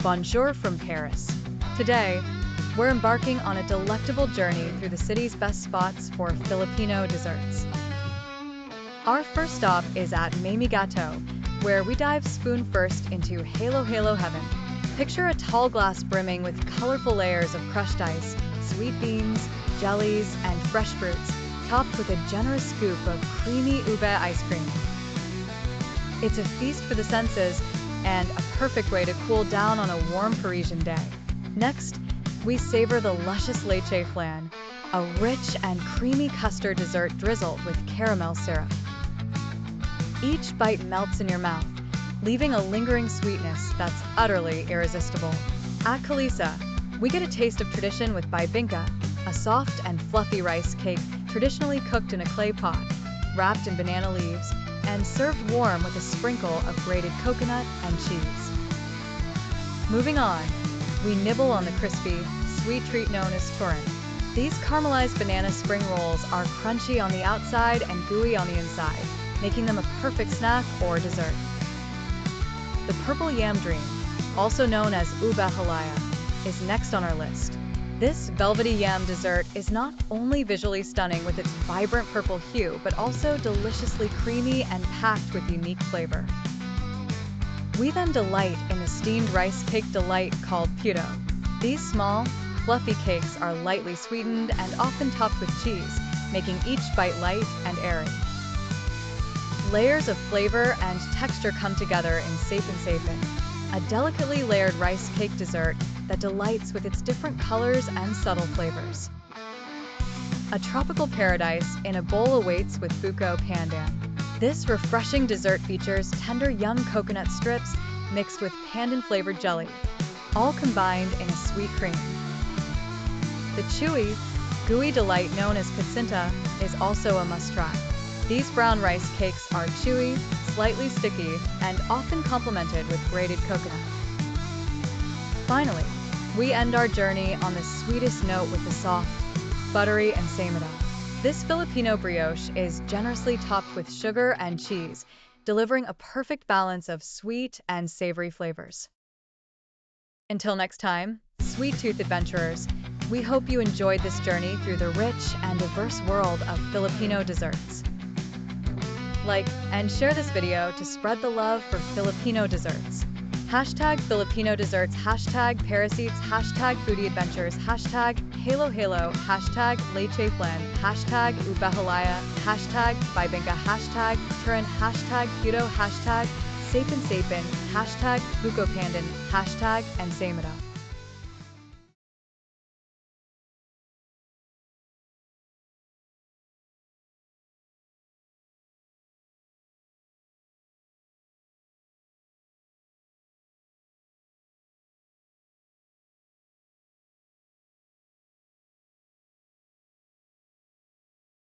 Bonjour from Paris. Today, we're embarking on a delectable journey through the city's best spots for Filipino desserts. Our first stop is at Mamie Gato, where we dive spoon first into Halo Halo heaven. Picture a tall glass brimming with colorful layers of crushed ice, sweet beans, jellies, and fresh fruits, topped with a generous scoop of creamy ube ice cream. It's a feast for the senses and a perfect way to cool down on a warm Parisian day. Next, we savor the luscious Leche Flan, a rich and creamy custard dessert drizzled with caramel syrup. Each bite melts in your mouth, leaving a lingering sweetness that's utterly irresistible. At Kalisa, we get a taste of tradition with bibingka, a soft and fluffy rice cake traditionally cooked in a clay pot, wrapped in banana leaves, and served warm with a sprinkle of grated coconut and cheese. Moving on, we nibble on the crispy, sweet treat known as touring. These caramelized banana spring rolls are crunchy on the outside and gooey on the inside, making them a perfect snack or dessert. The purple yam dream, also known as ube halaya, is next on our list. This velvety yam dessert is not only visually stunning with its vibrant purple hue, but also deliciously creamy and packed with unique flavor. We then delight in the steamed rice cake delight called Puto. These small, fluffy cakes are lightly sweetened and often topped with cheese, making each bite light and airy. Layers of flavor and texture come together in Sapin, a delicately layered rice cake dessert that delights with its different colors and subtle flavors. A tropical paradise in a bowl awaits with buko pandan. This refreshing dessert features tender young coconut strips mixed with pandan-flavored jelly, all combined in a sweet cream. The chewy, gooey delight known as katsinta is also a must-try. These brown rice cakes are chewy, slightly sticky, and often complemented with grated coconut. Finally, we end our journey on the sweetest note with the soft, buttery ensaymada. This Filipino brioche is generously topped with sugar and cheese, delivering a perfect balance of sweet and savory flavors. Until next time, sweet tooth adventurers, we hope you enjoyed this journey through the rich and diverse world of Filipino desserts. Like and share this video to spread the love for Filipino desserts. Hashtag Filipino desserts, hashtag Paris Eats, hashtag Foodie Adventures, hashtag Halo Halo, hashtag Leche Flan, hashtag ube halaya, hashtag bibingka, hashtag Turin, hashtag Puto, hashtag Sapin, hashtag buko pandan, hashtag ensaymada.